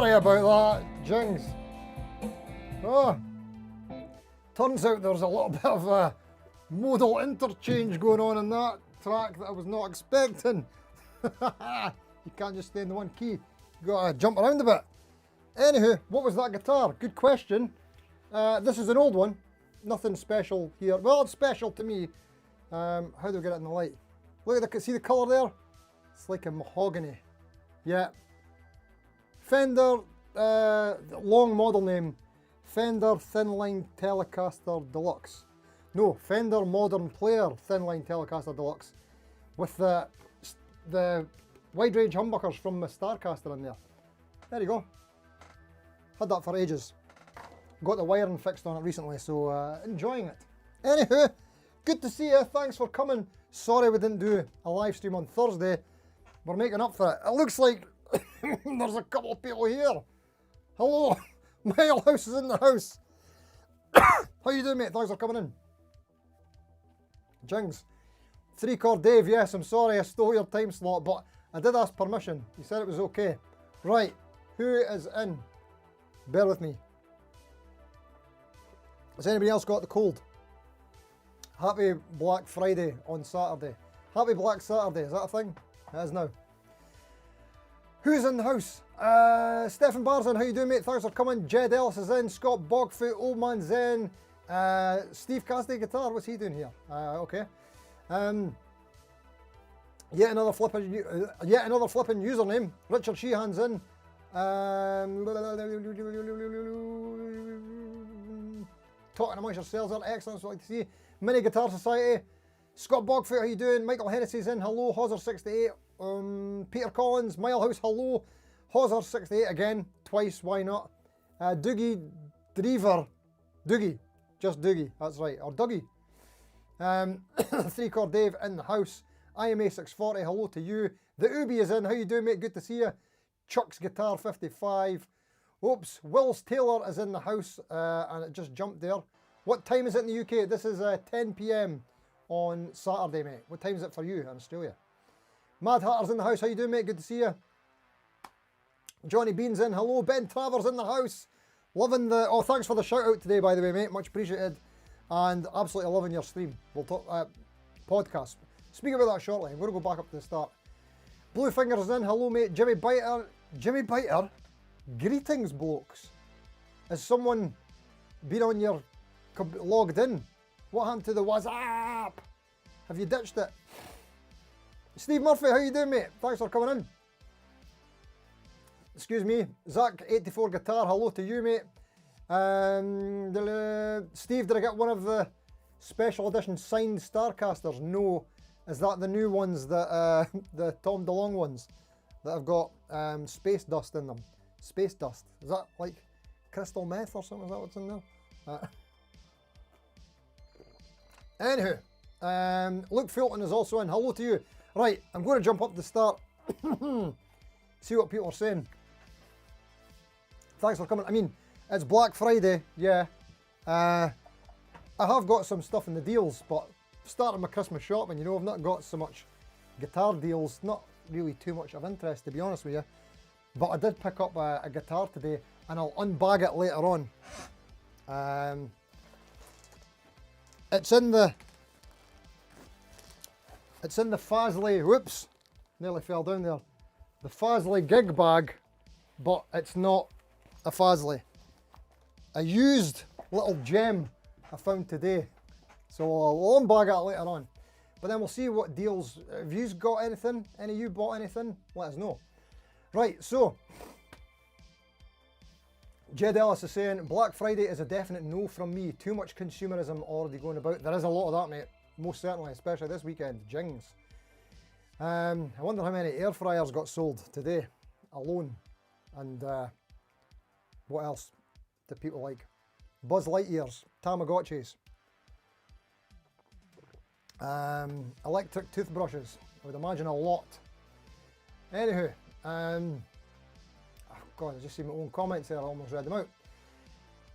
Sorry about that, Jings. Oh, turns out there's a little bit of a modal interchange going on in that track that I was not expecting. You can't just stay in the one key. You gotta jump around a bit. Anywho, what was that guitar? Good question. This is an old one. Nothing special here. Well, it's special to me. How do I get it in the light? Look at the, see the colour there? It's like a mahogany. Yeah. Fender, long model name, Fender Thinline Telecaster Deluxe. No, Fender Modern Player Thinline Telecaster Deluxe, with the wide range humbuckers from the Starcaster in there. There you go. Had that for ages. Got the wiring fixed on it recently, so enjoying it. Anywho, good to see you. Thanks for coming. Sorry we didn't do a live stream on Thursday. We're making up for it. It looks like there's a couple of people here. Hello, Mile House is in the house. How you doing, mate? Thanks for coming in. Jings. 3-chord Dave, yes, I'm sorry I stole your time slot, but I did ask permission. He said it was okay. Right, who is in? Bear with me. Has anybody else got the cold? Happy Black Friday on Saturday. Happy Black Saturday, is that a thing? It is now. Who's in the house? Stephen Barzan, how you doing, mate? Thanks for coming. Jed Ellis is in. Scott Bogfoot, Old Man Zen. Steve Cassidy guitar, what's he doing here? Okay. Yet another flipping username. Richard Sheehan's in. Talking amongst yourselves, are excellent, so I'd like to see. Mini Guitar Society. Scott Bogfoot, how you doing? Michael Hennessy's in. Hello. Hauser68. Peter Collins, Mile House, hello. Hauser68 again, twice, why not? Doogie Drever. Doogie. Just Doogie, that's right. Or Dougie. 3-chord Dave in the house. IMA640, hello to you. The Ubi is in. How you doing, mate? Good to see you. Chuck's Guitar 55. Oops, Wills Taylor is in the house, and it just jumped there. What time is it in the UK? This is 10 PM on Saturday, mate. What time is it for you in Australia? Mad Hatter's in the house. How you doing, mate? Good to see you. Johnny Bean's in. Hello. Ben Travers in the house. Loving the... Oh, thanks for the shout out today, by the way, mate. Much appreciated. And absolutely loving your stream. We'll talk... podcast. Speak about that shortly. I'm going to go back up to the start. Blue Fingers is in. Hello, mate. Jimmy Biter. Jimmy Biter? Greetings, blokes. Has someone been on your... logged in? What happened to the WhatsApp? Have you ditched it? Steve Murphy, how you doing, mate? Thanks for coming in. Excuse me. Zach84 Guitar, hello to you, mate. Steve, did I get one of the special edition signed Starcasters? No. Is that the new ones, that the Tom DeLonge ones that have got space dust in them? Space dust. Is that like crystal meth or something? Is that what's in there? Anywho, Luke Fulton is also in. Hello to you. Right, I'm going to jump up to the start. See what people are saying. Thanks for coming. I mean, it's Black Friday, yeah. I have got some stuff in the deals, but starting my Christmas shopping, you know, I've not got so much guitar deals. Not really too much of interest, to be honest with you. But I did pick up a guitar today, and I'll unbag it later on. It's in the Fazley, whoops, nearly fell down there. The Fazley gig bag, but it's not a Fazley. A used little gem I found today. So I'll unbag it later on. But then we'll see what deals. Have you got anything? Any of you bought anything? Let us know. Right, so Jed Ellis is saying, Black Friday is a definite no from me. Too much consumerism already going about. There is a lot of that, mate. Most certainly, especially this weekend. Jings. I wonder how many air fryers got sold today alone. And what else do people like? Buzz Lightyears, Tamagotchis. Electric toothbrushes. I would imagine a lot. Anywho, oh God, I just see my own comments there. I almost read them out.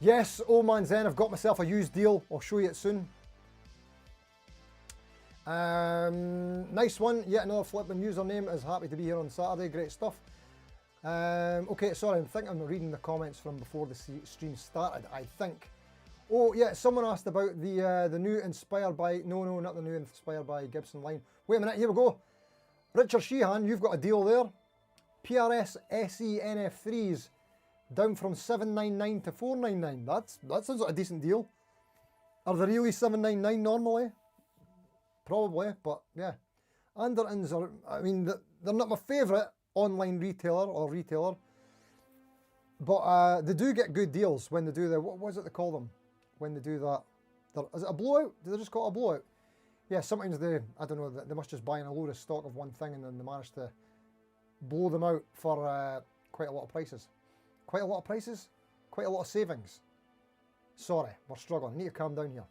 Yes, Old Man Zen, I've got myself a used deal. I'll show you it soon. Nice one. Yet another flipping username is happy to be here on Saturday. Great stuff. Okay, sorry, I think I'm reading the comments from before the stream started, I think. Oh, yeah, someone asked about the new inspired by... No, not the new inspired by Gibson line. Wait a minute, here we go. Richard Sheehan, you've got a deal there. PRS SE NF3s down from $799 to $499. That sounds like a decent deal. Are they really $799 normally? Probably, but yeah. Andertons are, I mean, they're not my favourite online retailer, but they do get good deals when they do the, what was it they call them? When they do that. Is it a blowout? Do they just call it a blowout? Yeah, sometimes they, I don't know, they must just buy in a load of stock of one thing and then they manage to blow them out for quite a lot of prices. Quite a lot of prices? Quite a lot of savings. Sorry, we're struggling. I need to calm down here.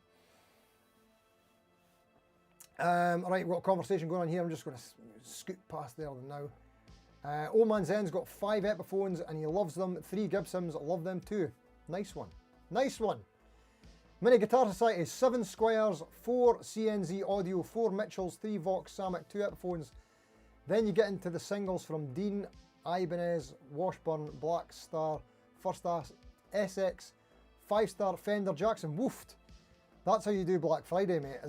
Right, we've got a conversation going on here. I'm just going to scoot past there now. Old Man Zen's got 5 Epiphones and he loves them. 3 Gibsons, love them too. Nice one. Nice one. Mini Guitar Society, 7 Squires, 4 CNZ Audio, 4 Mitchells, 3 Vox, Samick, 2 Epiphones. Then you get into the singles from Dean, Ibanez, Washburn, Black Star, First SX, 5-star Fender Jackson. Woofed. That's how you do Black Friday, mate.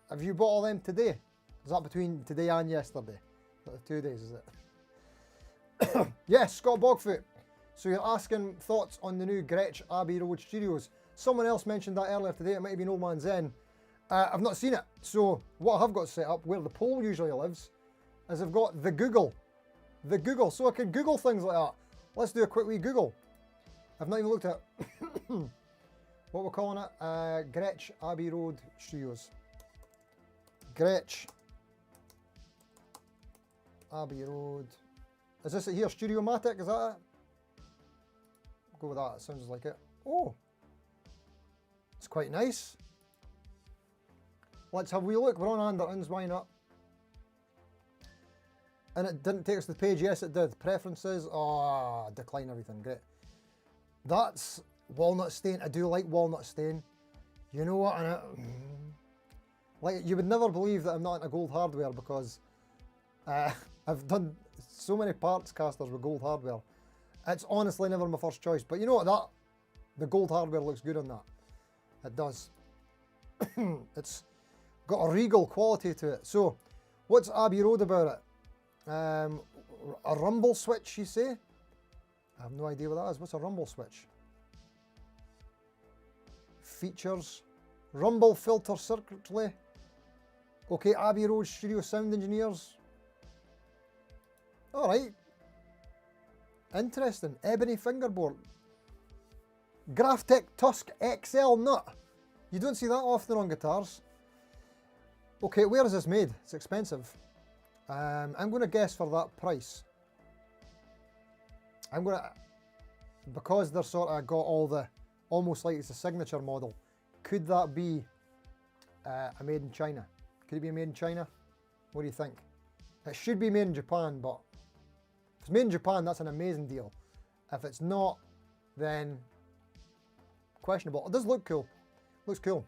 Have you bought all them today? Is that between today and yesterday? 2 days, is it? Yes, Scott Bogfoot. So you're asking thoughts on the new Gretsch Abbey Road Studios. Someone else mentioned that earlier today. It might have been Old Man Zen. I've not seen it. So what I have got set up, where the pole usually lives, is I've got the Google. The Google. So I can Google things like that. Let's do a quick wee Google. I've not even looked at what we're calling it. Gretsch Abbey Road Studios. Gretsch Abbey Road. Is this it here? Studio-matic? Is that it? Go with that. It sounds like it. Oh. It's quite nice. Let's have a wee look. We're on Andertons, why not? And it didn't take us to the page. Yes, it did. Preferences. Oh, decline everything. Great. That's walnut stain. I do like walnut stain. You know what? Like, you would never believe that I'm not into gold hardware because I've done so many parts casters with gold hardware. It's honestly never my first choice. But you know what? The gold hardware looks good on that. It does. It's got a regal quality to it. So, what's Abbey Road about it? A rumble switch, you say? I have no idea what that is. What's a rumble switch? Features. Rumble filter circuitry. Okay, Abbey Road Studio sound engineers. Alright. Interesting. Ebony fingerboard. Graphtec Tusk XL nut. You don't see that often on guitars. Okay, where is this made? It's expensive. I'm going to guess for that price. I'm going to... Because they're sort of got all the... Almost like it's a signature model. Could that be a made in China? Could it be made in China? What do you think? It should be made in Japan, but... If it's made in Japan, that's an amazing deal. If it's not, then... Questionable. It does look cool. Looks cool.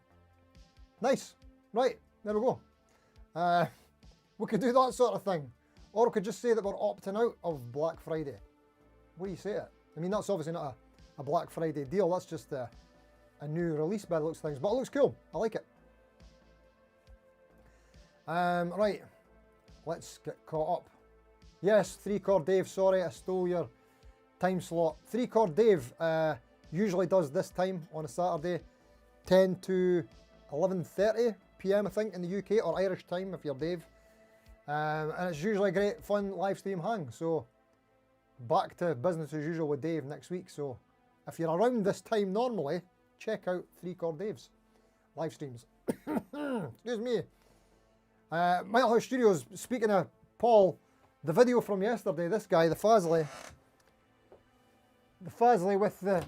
Nice. Right, there we go. We could do that sort of thing. Or we could just say that we're opting out of Black Friday. What do you say it? I mean, that's obviously not a Black Friday deal. That's just a new release by the looks of things. But it looks cool. I like it. Right. Let's get caught up. Yes, 3-chord Dave. Sorry, I stole your time slot. 3-chord Dave usually does this time on a Saturday. 10 to 11:30 PM, I think, in the UK, or Irish time if you're Dave. And it's usually a great, fun live stream hang. So, back to business as usual with Dave next week. So, if you're around this time normally, check out 3-chord Dave's live streams. Excuse me. Metal House Studios, speaking of Paul, the video from yesterday, this guy, the Fazley with the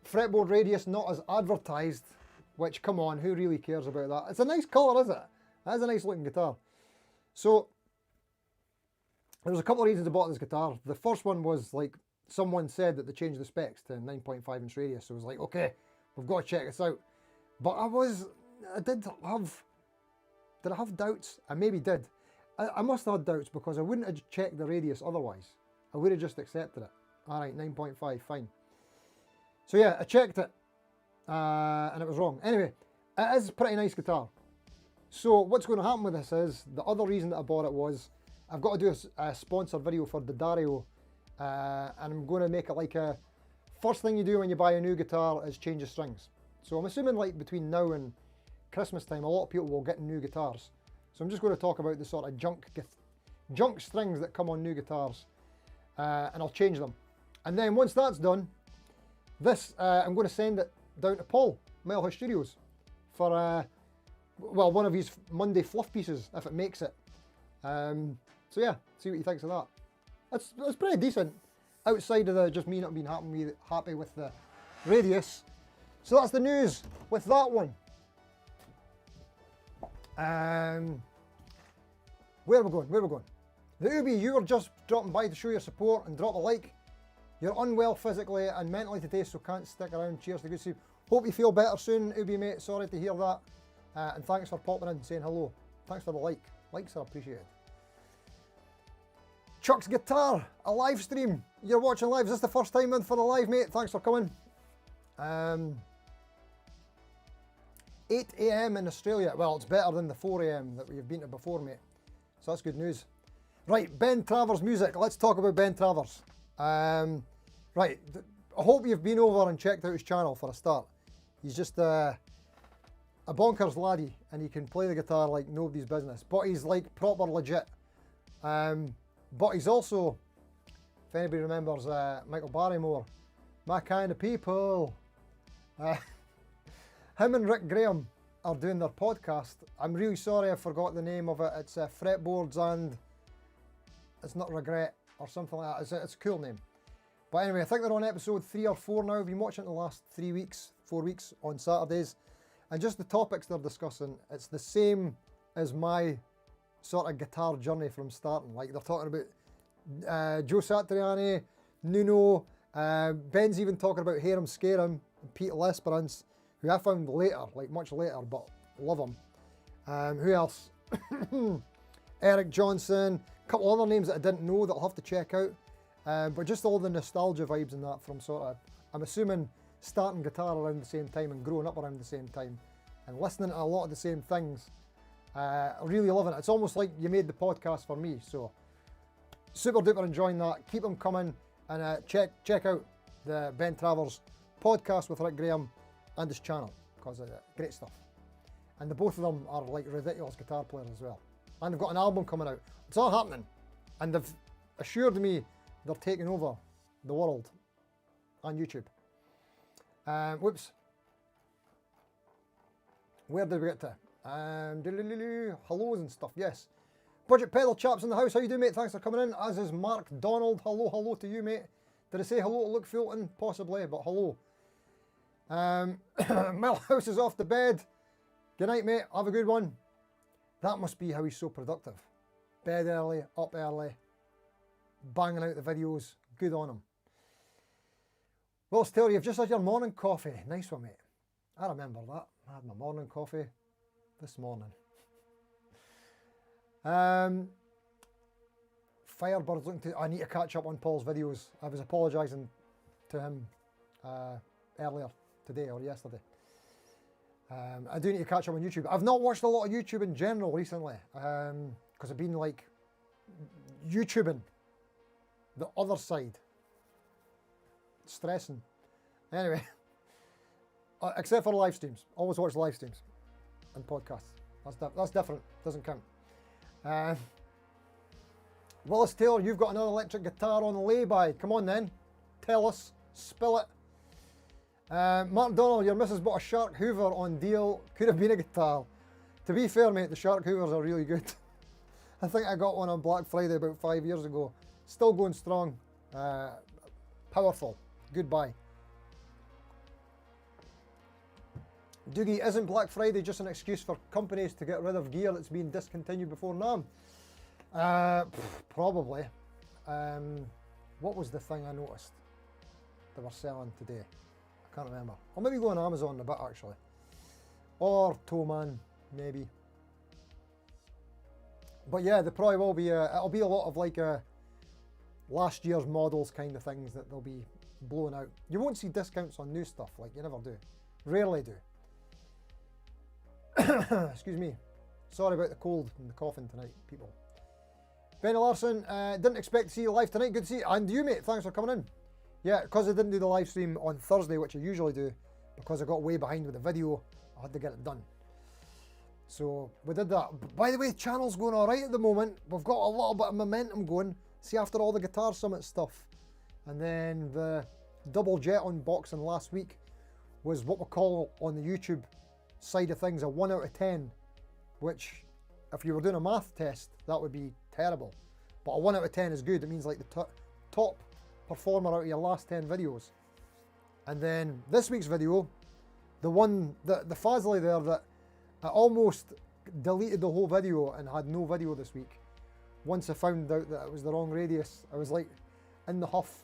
fretboard radius not as advertised, which, come on, who really cares about that? It's a nice colour, is it? That is a nice looking guitar. So, there was a couple of reasons I bought this guitar. The first one was, like, someone said that they changed the specs to 9.5 inch radius, so I was like, okay, we've got to check this out. But did I have doubts? I maybe did. I must have had doubts because I wouldn't have checked the radius otherwise. I would have just accepted it. Alright, 9.5, fine. So yeah, I checked it and it was wrong. Anyway, it is a pretty nice guitar. So what's going to happen with this is, the other reason that I bought it was, I've got to do a sponsored video for the Dario, and I'm going to make it like a, first thing you do when you buy a new guitar is change the strings. So I'm assuming like between now and Christmas time, a lot of people will get new guitars. So I'm just going to talk about the sort of junk strings that come on new guitars, and I'll change them. And then once that's done, this, I'm going to send it down to Paul, Metalhouse Studios, for well, one of his Monday fluff pieces, if it makes it. So yeah, see what he thinks of that. That's pretty decent, outside of the just me not being happy with the radius. So that's the news with that one. Where are we going? Where are we going? The Ubi, you were just dropping by to show your support and drop a like. You're unwell physically and mentally today, so can't stick around. Cheers to good sleep. Hope you feel better soon, Ubi mate. Sorry to hear that. And thanks for popping in and saying hello. Thanks for the like. Likes are appreciated. Chuck's Guitar, a live stream. You're watching live. Is this the first time in for the live, mate? Thanks for coming. 8 AM in Australia. Well, it's better than the 4 AM that we've been to before, mate. So that's good news. Right, Ben Travers music. Let's talk about Ben Travers. Right, I hope you've been over and checked out his channel for a start. He's just a bonkers laddie, and he can play the guitar like nobody's business. But he's like proper legit. But he's also, if anybody remembers Michael Barrymore, My Kind of People. Him and Rick Graham are doing their podcast. I'm really sorry I forgot the name of it. It's Fretboards and it's not Regret or something like that. It's a cool name. But anyway, I think they're on episode 3 or 4 now. I've been watching it the last 4 weeks on Saturdays. And just the topics they're discussing, it's the same as my sort of guitar journey from starting. Like they're talking about Joe Satriani, Nuno, Ben's even talking about Hear 'em Scare 'em, and Pete L'Esperance, who I found later, like much later, but love him. Who else? Eric Johnson, a couple other names that I didn't know that I'll have to check out. But just all the nostalgia vibes and that from sort of, I'm assuming, starting guitar around the same time and growing up around the same time and listening to a lot of the same things. Really loving it. It's almost like you made the podcast for me, so super duper enjoying that. Keep them coming, and check out the Ben Travers podcast with Rick Graham and his channel, because great stuff. And the both of them are like ridiculous guitar players as well. And they've got an album coming out. It's all happening, and they've assured me they're taking over the world on YouTube. Whoops. Where did we get to? Hellos and stuff, yes. Budget Pedal Chaps in the house. How you doing, mate? Thanks for coming in. As is Mark Donald. Hello to you, mate. Did I say hello to Luke Fulton? Possibly, but hello. Millhouse is off to bed. Good night, mate. Have a good one. That must be how he's so productive. Bed early, up early, banging out the videos. Good on him. Well, Still, you've just had your morning coffee. Nice one, mate. I remember that. I had my morning coffee this morning. Firebird's looking to... I need to catch up on Paul's videos. I was apologising to him earlier today or yesterday. I do need to catch up on YouTube. I've not watched a lot of YouTube in general recently, because I've been like YouTubing the other side. Stressing. Anyway, except for live streams. Always watch live streams and podcasts. That's different. Doesn't count. Willis Taylor, you've got another electric guitar on the lay-by. Come on then. Tell us. Spill it. Mark Donald, your missus bought a Shark Hoover on deal. Could have been a guitar. To be fair, mate, the Shark Hoovers are really good. I think I got one on Black Friday about 5 years ago. Still going strong. Powerful. Goodbye. Doogie, isn't Black Friday just an excuse for companies to get rid of gear that's been discontinued before NAMM? Probably. What was the thing I noticed they were selling today? I can't remember. Or maybe go on Amazon in a bit, actually. Or Thomann, maybe. But yeah, there probably will be, it'll be a lot of like last year's models kind of things that they'll be blowing out. You won't see discounts on new stuff, like you never do. Rarely do. Excuse me. Sorry about the cold and the coughing tonight, people. Benny Larson, didn't expect to see you live tonight. Good to see you. And you, mate, thanks for coming in. Yeah, because I didn't do the live stream on Thursday, which I usually do, because I got way behind with the video, I had to get it done. So we did that. By the way, the channel's going all right at the moment. We've got a little bit of momentum going. See, after all the Guitar Summit stuff, and then the double jet unboxing last week was what we call on the YouTube side of things a 1 out of 10, which if you were doing a math test, that would be terrible. But a 1 out of 10 is good. It means like the top performer out of your last 10 videos. And then this week's video, the one, the Fazli there that I almost deleted the whole video and had no video this week. Once I found out that it was the wrong radius, I was like in the huff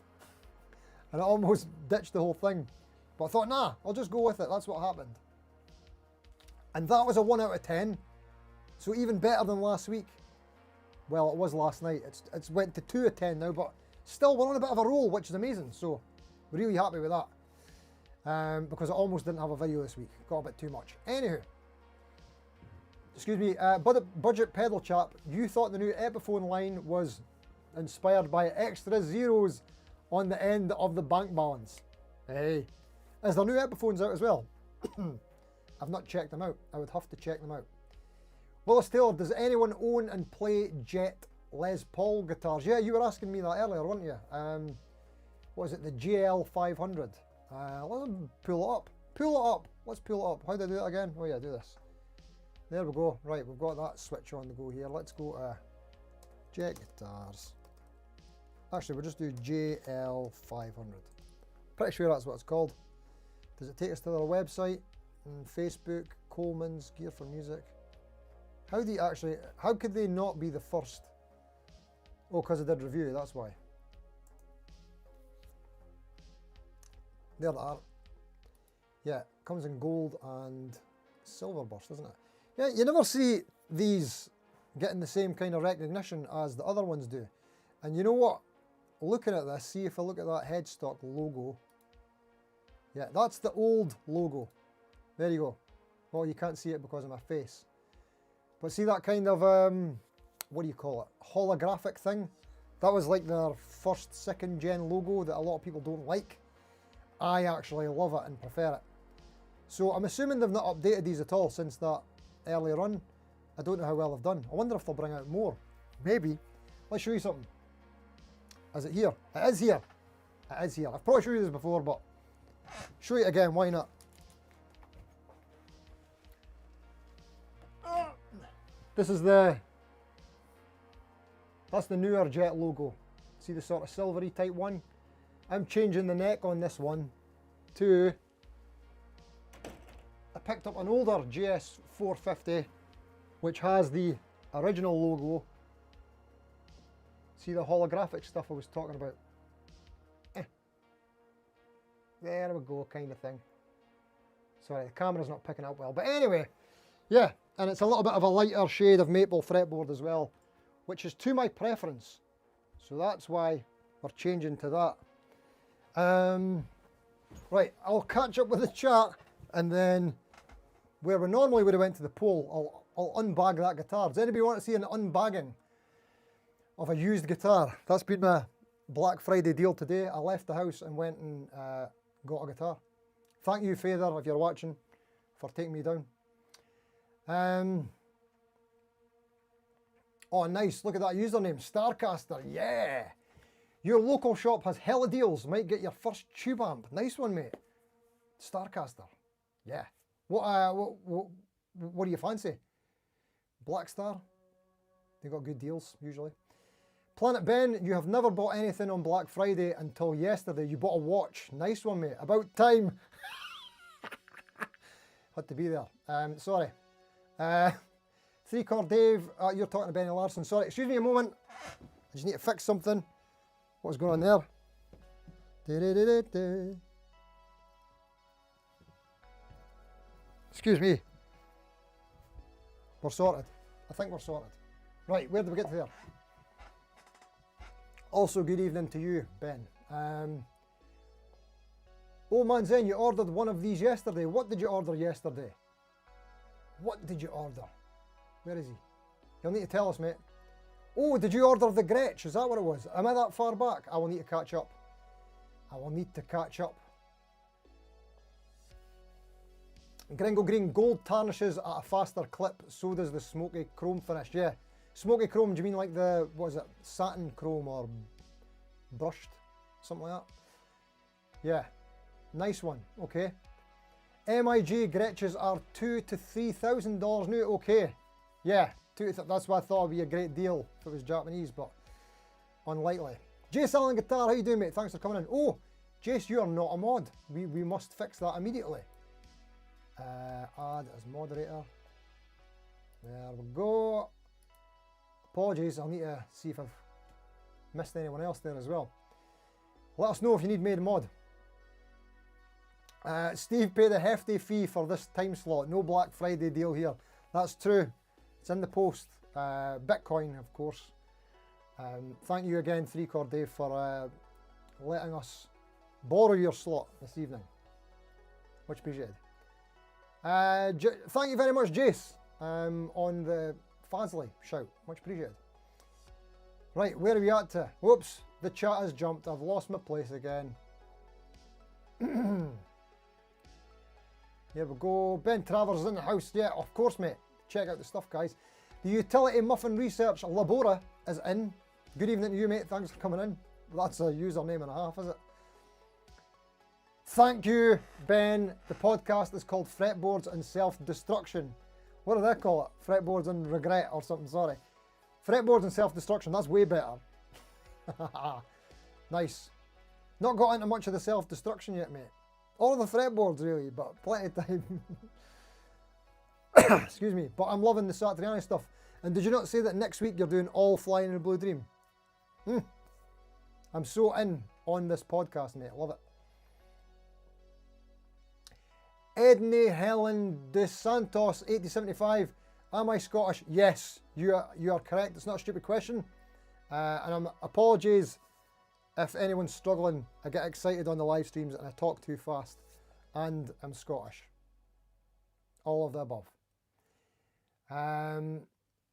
and I almost ditched the whole thing. But I thought, nah, I'll just go with it. That's what happened. And that was a 1 out of 10. So even better than last week. Well, it was last night. It's went to 2 out of 10 now, but still we're on a bit of a roll, which is amazing. So really happy with that. Because I almost didn't have a video this week. Got a bit too much. Anywho. Excuse me, budget pedal chap, you thought the new Epiphone line was inspired by extra zeros on the end of the bank balance. Hey, is there new Epiphones out as well? I've not checked them out. I would have to check them out. Willis Taylor, does anyone own and play Jet Les Paul guitars? Yeah, you were asking me that earlier, weren't you? What was it, the GL 500? Let's pull it up. Pull it up. Let's pull it up. How do I do that again? Oh yeah, do this. There we go. Right, we've got that switch on the go here. Let's go to Jet Guitars. Actually, we'll just do JL 500. Pretty sure that's what it's called. Does it take us to their website and Facebook, Coleman's, Gear for Music? How do you actually, how could they not be the first? Oh, because I did review, that's why. There they are. Yeah, comes in gold and silver burst, doesn't it? Yeah, you never see these getting the same kind of recognition as the other ones do. And you know what? Looking at this, see if I look at that headstock logo. Yeah, that's the old logo. There you go. Well, you can't see it because of my face. But see that kind of, what do you call it? Holographic thing? That was like their first, second gen logo that a lot of people don't like. I actually love it and prefer it. So I'm assuming they've not updated these at all since that early run. I don't know how well they've done. I wonder if they'll bring out more. Maybe. Let's show you something. Is it here? It is here. It is here. I've probably showed you this before, but show you again, why not? This is that's the newer Jet logo. See the sort of silvery type one? I'm changing the neck on this one to, I picked up an older GS 450 which has the original logo. See the holographic stuff I was talking about? There we go, kind of thing. Sorry, the camera's not picking up well. But anyway, yeah, and it's a little bit of a lighter shade of maple fretboard as well, which is to my preference. So that's why we're changing to that. Right, I'll catch up with the chat, and then where we normally would have went to the poll, I'll unbag that guitar. Does anybody want to see an unbagging of a used guitar? That's been my Black Friday deal today. I left the house and went and got a guitar. Thank you, Fader, if you're watching, for taking me down. Oh, nice. Look at that username, Starcaster. Yeah. Your local shop has hella deals. Might get your first tube amp. Nice one, mate. Starcaster. Yeah. What do you fancy? Black Star? They got good deals, usually. Planet Ben, you have never bought anything on Black Friday until yesterday. You bought a watch. Nice one, mate. About time. Had to be there. Sorry. 3-Core Dave, you're talking to Benny Larson. Sorry, excuse me a moment. I just need to fix something. What's going on there? Excuse me. We're sorted. I think we're sorted. Right, where did we get to there? Also, good evening to you, Ben. Oh man, Zen, you ordered one of these yesterday. What did you order yesterday? What did you order? Where is he? You'll need to tell us, mate. Oh, did you order the Gretsch? Is that what it was? Am I that far back? I will need to catch up. I will need to catch up. Gringo Green, gold tarnishes at a faster clip. So does the smoky chrome finish. Yeah. Smoky chrome, do you mean like the, what is it, satin chrome or brushed? Something like that? Yeah. Nice one. Okay. MIG Gretches are $2,000 to $3,000 new. Okay. Yeah. That's why I thought it'd be a great deal if it was Japanese, but unlikely. Jace Allen Guitar, how you doing, mate? Thanks for coming in. Oh, Jace, you are not a mod. We must fix that immediately. Add as moderator. There we go. Apologies, I'll need to see if I've missed anyone else there as well. Let us know if you need made mod. Steve paid a hefty fee for this time slot. No Black Friday deal here. That's true. It's in the post. Bitcoin, of course. Thank you again, 3Core Dave, for letting us borrow your slot this evening. Much appreciated. Thank you very much, Jace, on the Fazley shout. Much appreciated. Right, where are we at to? Whoops, the chat has jumped. I've lost my place again. Here we go. Ben Travers is in the house. Yeah, of course, mate. Check out the stuff, guys. The Utility Muffin Research Labora is in. Good evening to you, mate. Thanks for coming in. That's a username and a half, is it? Thank you, Ben. The podcast is called Fretboards and Self-Destruction. What do they call it? Fretboards and Regret or something, sorry. Fretboards and Self-Destruction, that's way better. Nice. Not got into much of the self-destruction yet, mate. All of the fretboards, really, but plenty of time. Excuse me, but I'm loving the Satriani stuff. And did you not say that next week you're doing all Flying in a Blue Dream? I'm so in on this podcast, mate. Love it. Edney Helen De Santos 8075. Am I Scottish? Yes, you are correct. It's not a stupid question. And apologies if anyone's struggling. I get excited on the live streams and I talk too fast. And I'm Scottish. All of the above.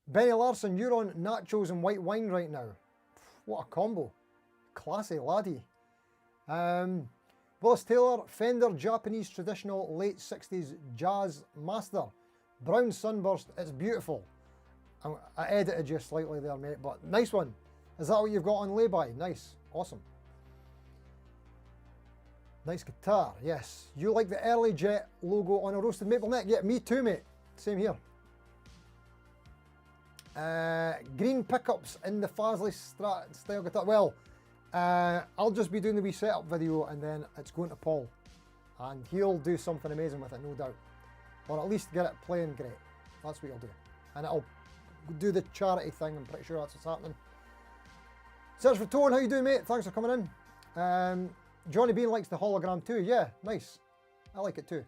Benny Larson, you're on nachos and white wine right now. What a combo. Classy laddie. Willis Taylor, Fender Japanese traditional late 60s jazz master. Brown sunburst, it's beautiful. I edited you slightly there, mate, but nice one. Is that what you've got on lay-by? Nice, awesome. Nice guitar, yes. You like the early Jet logo on a roasted maple neck? Yeah, me too, mate. Same here. Green pickups in the Fazley Strat style guitar. Well, I'll just be doing the wee setup video and then it's going to Paul. And he'll do something amazing with it, no doubt. Or at least get it playing great. That's what he'll do. And it'll do the charity thing, I'm pretty sure that's what's happening. Search for Tone, how you doing, mate? Thanks for coming in. Johnny Bean likes the hologram too. Yeah, nice. I like it too.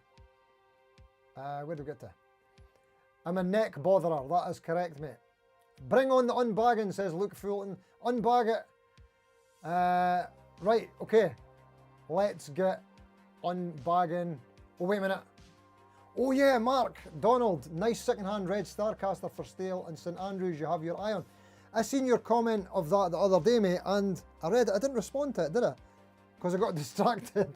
Where do we get to? I'm a neck botherer, that is correct, mate. Bring on the unbagging, says Luke Fulton. Unbag it. Right, okay. Let's get unbagging. Oh, wait a minute. Oh yeah, Mark Donald. Nice second-hand red Starcaster for sale in St Andrews. You have your eye on. I seen your comment of that the other day, mate, and I read it. I didn't respond to it, did I? Because I got distracted.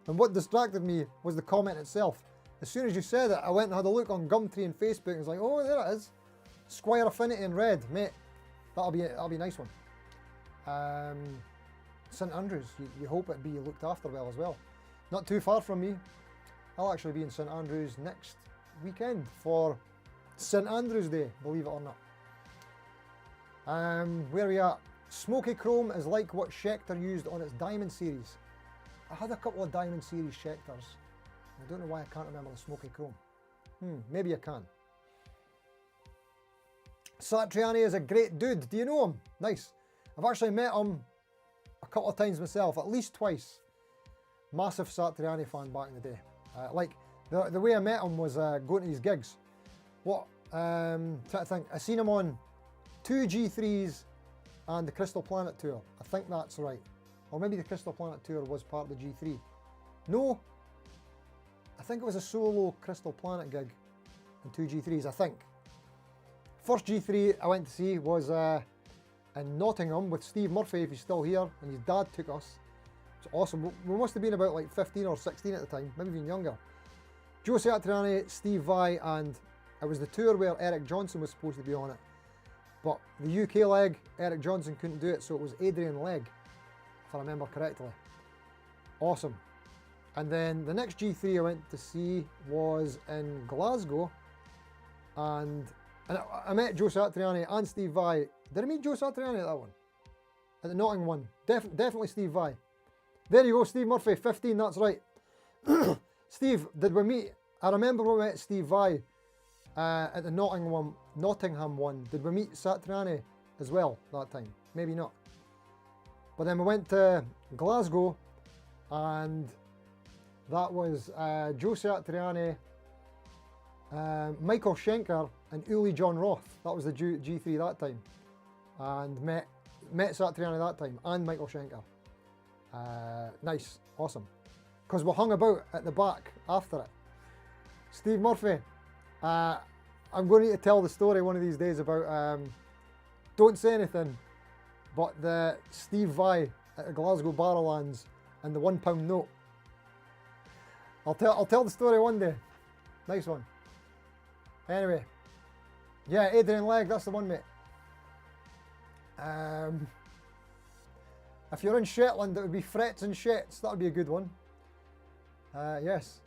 And what distracted me was the comment itself. As soon as you said it, I went and had a look on Gumtree and Facebook and was like, oh, there it is. Squire Affinity in red, mate. That'll be a nice one. St Andrews, you hope it'd be looked after well as well. Not too far from me. I'll actually be in St Andrews next weekend for St Andrews Day, believe it or not. Where are we at? Smoky Chrome is like what Schecter used on its Diamond series. I had a couple of Diamond series Schecters. I don't know why I can't remember the Smoky Chrome. Maybe I can. Satriani is a great dude. Do you know him? Nice. I've actually met him a couple of times myself, at least twice. Massive Satriani fan back in the day. Like, the way I met him was going to his gigs. Trying to think, I seen him on 2 G3s and the Crystal Planet Tour. I think that's right. Or maybe the Crystal Planet Tour was part of the G3. No, I think it was a solo Crystal Planet gig and 2 G3s, I think. First G3 I went to see was in Nottingham with Steve Murphy, if he's still here, and his dad took us. It's awesome. We must have been about like 15 or 16 at the time, maybe even younger. Joe Satriani, Steve Vai, and it was the tour where Eric Johnson was supposed to be on it. But the UK leg, Eric Johnson couldn't do it, so it was Adrian Legg, if I remember correctly. Awesome. And then the next G3 I went to see was in Glasgow, and I met Joe Satriani and Steve Vai. Did I meet Joe Satriani at that one? At the Nottingham one? Definitely Steve Vai. There you go, Steve Murphy, 15, that's right. Steve, did we meet? I remember we met Steve Vai at the Nottingham one. Did we meet Satriani as well that time? Maybe not. But then we went to Glasgow, and that was Joe Satriani, Michael Schenker, and Uli John Roth. That was the G3 that time. And met Satriani that time, and Michael Schenker. Nice, awesome. Because we hung about at the back after it. Steve Murphy, I'm going to need to tell the story one of these days about, don't say anything, but the Steve Vai at the Glasgow Barrowlands and the £1 note. I'll tell the story one day. Nice one. Anyway, yeah, Adrian Legg, that's the one, mate. If you're in Shetland, it would be Frets and Shets. That would be a good one. Yes.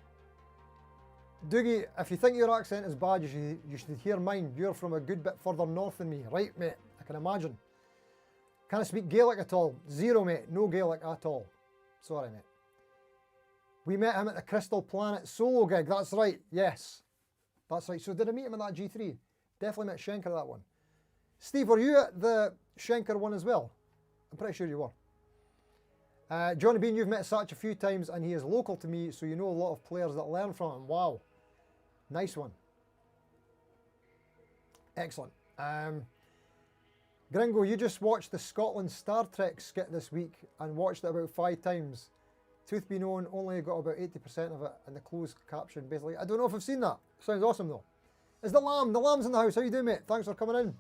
Doogie, if you think your accent is bad, you should hear mine. You're from a good bit further north than me. Right, mate, I can imagine. Can I speak Gaelic at all? Zero, mate. No Gaelic at all. Sorry, mate. We met him at the Crystal Planet solo gig. That's right. Yes. That's right. So did I meet him at that G3? Definitely met Schenker at that one. Steve, were you at the Schenker one as well? I'm pretty sure you were. Johnny Bean, you've met Satch a few times and he is local to me, so you know a lot of players that learn from him. Wow. Nice one. Excellent. Gringo, you just watched the Scotland Star Trek skit this week and watched it about 5 times. Truth be known, only got about 80% of it in the closed caption, basically. I don't know if I've seen that. Sounds awesome, though. Is the Lamb? The Lamb's in the house. How you doing, mate? Thanks for coming in.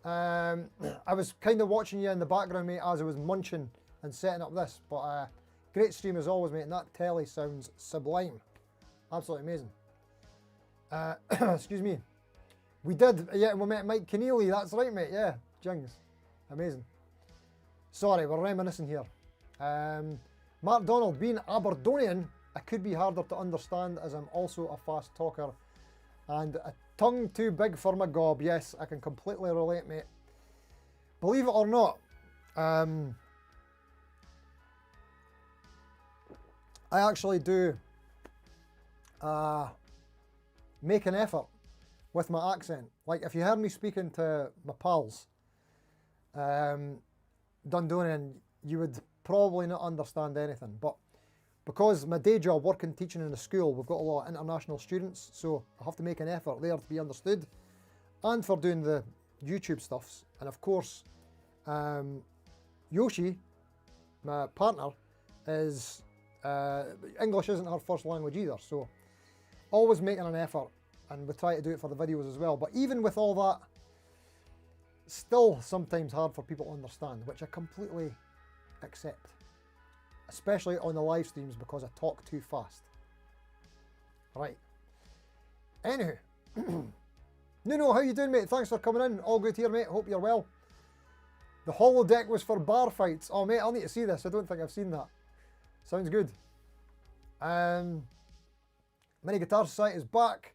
I was kind of watching you in the background, mate, as I was munching and setting up this. But great stream as always, mate. And that telly sounds sublime. Absolutely amazing. Excuse me. We did, yeah, we met Mike Keneally. That's right, mate. Yeah, Jings. Amazing. Sorry, we're reminiscing here. Mark Donald, being Aberdonian, I could be harder to understand as I'm also a fast talker and a tongue too big for my gob. Yes, I can completely relate, mate. Believe it or not, I actually do make an effort with my accent. Like if you heard me speaking to my pals, Dundonian, you would probably not understand anything, but because my day job, working teaching in a school, we've got a lot of international students, so I have to make an effort there to be understood, and for doing the YouTube stuffs. And of course, Yoshi, my partner, is English isn't her first language either, so always making an effort, and we try to do it for the videos as well. But even with all that, still sometimes hard for people to understand, which I completely accept, especially on the live streams because I talk too fast. Right. Anywho, Nuno, how you doing, mate? Thanks for coming in. All good here, mate. Hope you're well. The holodeck was for bar fights. Oh, mate, I'll need to see this. I don't think I've seen that. Sounds good. Mini Guitar Society is back.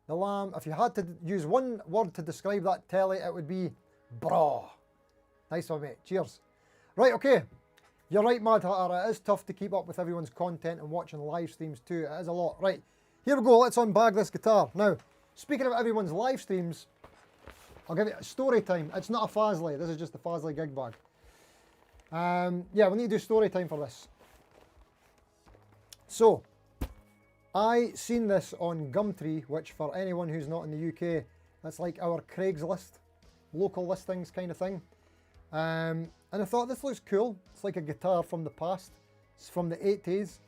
The Lamb. If you had to use one word to describe that telly, it would be bra. Nice one, mate. Cheers. Right, okay. You're right, Mad Hatter. It is tough to keep up with everyone's content and watching live streams too. It is a lot. Right, here we go. Let's unbag this guitar. Now, speaking of everyone's live streams, I'll give you a story time. It's not a Fazley. This is just a Fazley gig bag. Yeah, we need to do story time for this. So, I seen this on Gumtree, which for anyone who's not in the UK, that's like our Craigslist local listings kind of thing. And I thought, this looks cool. It's like a guitar from the past. It's from the 80s.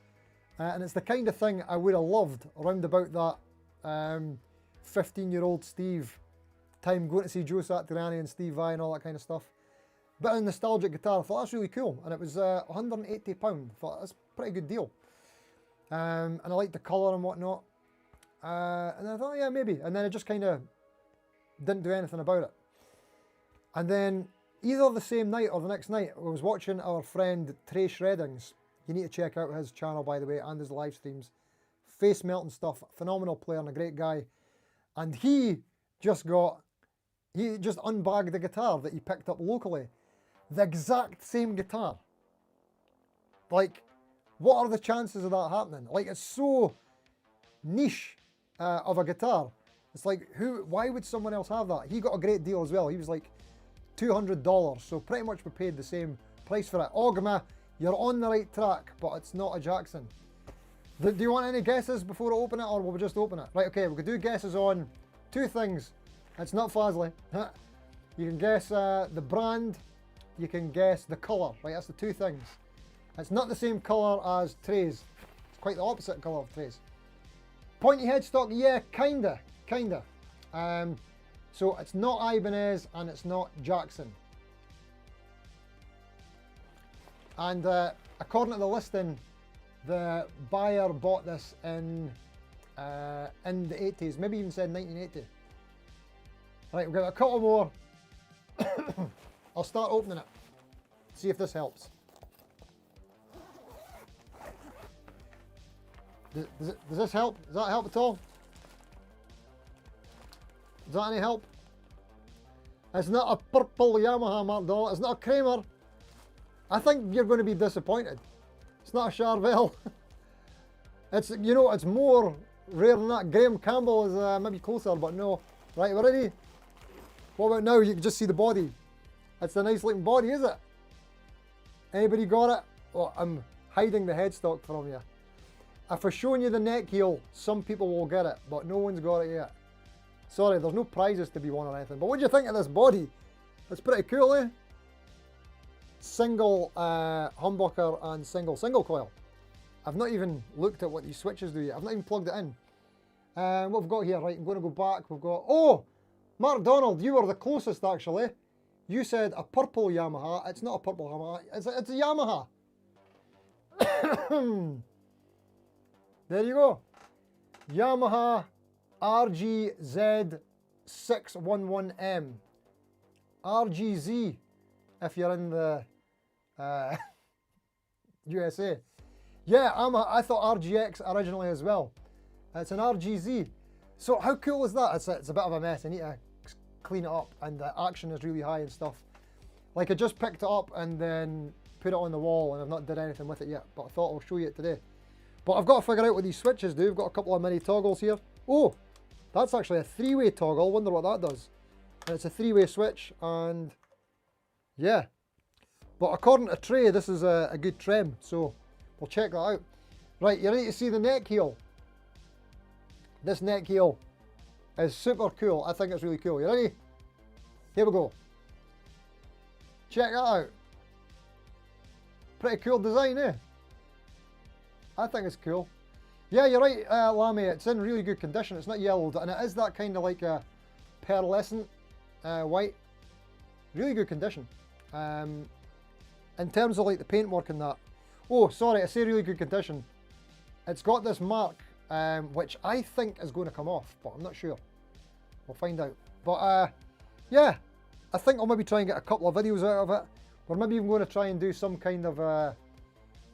And it's the kind of thing I would have loved around about that 15-year-old Steve time, going to see Joe Satriani and Steve Vai and all that kind of stuff. Bit of a nostalgic guitar. I thought that's really cool. And it was £180. I thought that's a pretty good deal. And I liked the colour and whatnot. And I thought, yeah, maybe. And then I just kind of didn't do anything about it. And then either the same night or the next night, I was watching our friend Trey Shreddings. You need to check out his channel, by the way, and his live streams. Face melting stuff. Phenomenal player and a great guy. And he just unbagged the guitar that he picked up locally. The exact same guitar. Like, what are the chances of that happening? Like, it's so niche of a guitar. It's like, why would someone else have that? He got a great deal as well. He was like $200, so pretty much we paid the same price for it. Ogma, you're on the right track, but it's not a Jackson. Do you want any guesses before I open it, or will we just open it? Right, okay, we could do guesses on two things. It's not Fasley. You can guess the brand, you can guess the colour, right? That's the two things. It's not the same colour as Trey's. It's quite the opposite colour of Trey's. Pointy headstock, yeah, kinda. So it's not Ibanez and it's not Jackson. And according to the listing, the buyer bought this in the 80s, maybe even said 1980. Right, we've got a couple more. I'll start opening it. See if this helps. Does this help? Does that help at all? Is that any help? It's not a purple Yamaha, Mark Doll. It's not a Kramer. I think you're going to be disappointed. It's not a Charvel. It's, you know, it's more rare than that. Graham Campbell is maybe closer, but no. Right, we're ready? What about now? You can just see the body. It's a nice looking body, is it? Anybody got it? Oh, I'm hiding the headstock from you. If I've shown you the neck heel, some people will get it, but no one's got it yet. Sorry, there's no prizes to be won or anything. But what do you think of this body? It's pretty cool, eh? Single humbucker and single coil. I've not even looked at what these switches do yet. I've not even plugged it in. What have we got here? Right, I'm going to go back. We've got... Oh! Mark Donald, you were the closest, actually. You said a purple Yamaha. It's not a purple Yamaha. It's a Yamaha. There you go. Yamaha RGZ611M. RGZ, if you're in the USA. Yeah, I thought RGX originally as well. It's an RGZ. So how cool is that? It's a bit of a mess. I need to clean it up, and the action is really high and stuff. Like, I just picked it up and then put it on the wall, and I've not did anything with it yet, but I thought I'll show you it today. But I've got to figure out what these switches do. We've got a couple of mini toggles here. Oh, that's actually a three-way toggle. Wonder what that does. And it's a three-way switch, and yeah. But according to Trey, this is a good trem, so we'll check that out. Right, you ready to see the neck heel? This neck heel is super cool. I think it's really cool. You ready? Here we go. Check that out. Pretty cool design, eh? I think it's cool. Yeah, you're right, Lammy. It's in really good condition. It's not yellowed, and it is that kind of like a pearlescent white. Really good condition. In terms of like the paintwork and that. Oh, sorry, I say really good condition. It's got this mark, which I think is going to come off, but I'm not sure. We'll find out. But yeah, I think I'll maybe try and get a couple of videos out of it. We're maybe even going to try and do some kind of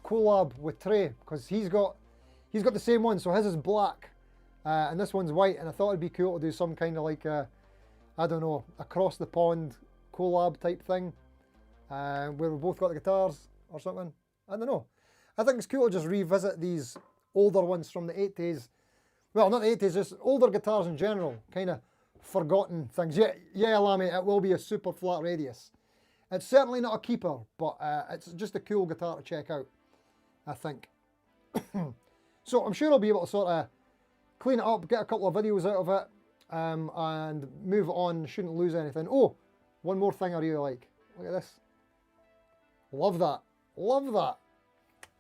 collab with Trey, because he's got the same one. So his is black, and this one's white. And I thought it'd be cool to do some kind of like I don't know, across the pond collab type thing, where we both got the guitars or something. I don't know. I think it's cool to just revisit these older ones from the 80s. Well, not the 80s, just older guitars in general, kind of forgotten things. Yeah, Lammy, it will be a super flat radius. It's certainly not a keeper, but it's just a cool guitar to check out, I think. So I'm sure I'll be able to sort of clean it up, get a couple of videos out of it, and move on. Shouldn't lose anything. Oh, One more thing I really like. Look at this. Love that. Love that.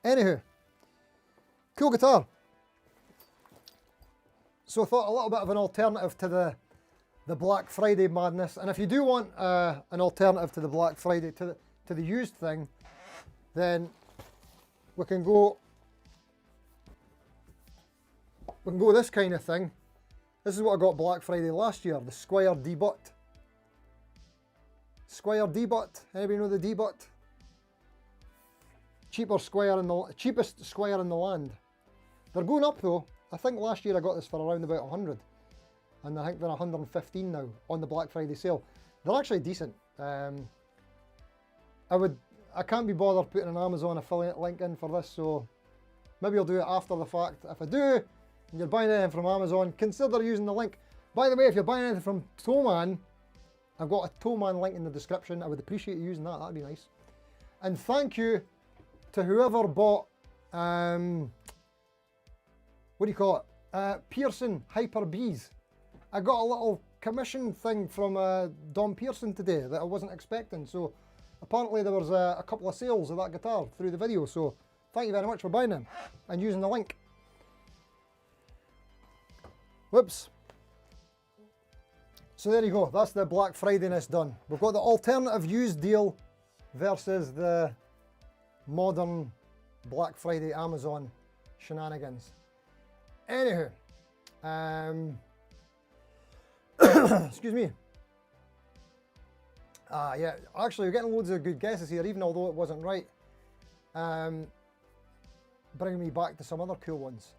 Anywho, cool guitar. So I thought a little bit of an alternative to the Black Friday madness. And if you do want an alternative to the Black Friday, to the used thing, then we can go this kind of thing. This is what I got Black Friday last year, the Squire D-Butt. Squire D-Butt. Anybody know the D-Butt? Cheapest Squire in the land. They're going up though. I think last year I got this for around about 100, and I think they're 115 now on the Black Friday sale. They're actually decent. I can't be bothered putting an Amazon affiliate link in for this, so maybe I'll do it after the fact. If I do, and you're buying anything from Amazon, consider using the link. By the way, if you're buying anything from Thomann, I've got a Thomann link in the description. I would appreciate you using that. That'd be nice. And thank you to whoever bought, what do you call it? Pearson Hyper Bees. I got a little commission thing from Dom Pearson today that I wasn't expecting. So apparently there was a couple of sales of that guitar through the video. So thank you very much for buying them and using the link. Whoops. So there you go. That's the Black Friday-ness done. We've got the alternative used deal versus the modern Black Friday Amazon shenanigans. Anywho, excuse me. Yeah, actually we're getting loads of good guesses here, even although it wasn't right. Bringing me back to some other cool ones.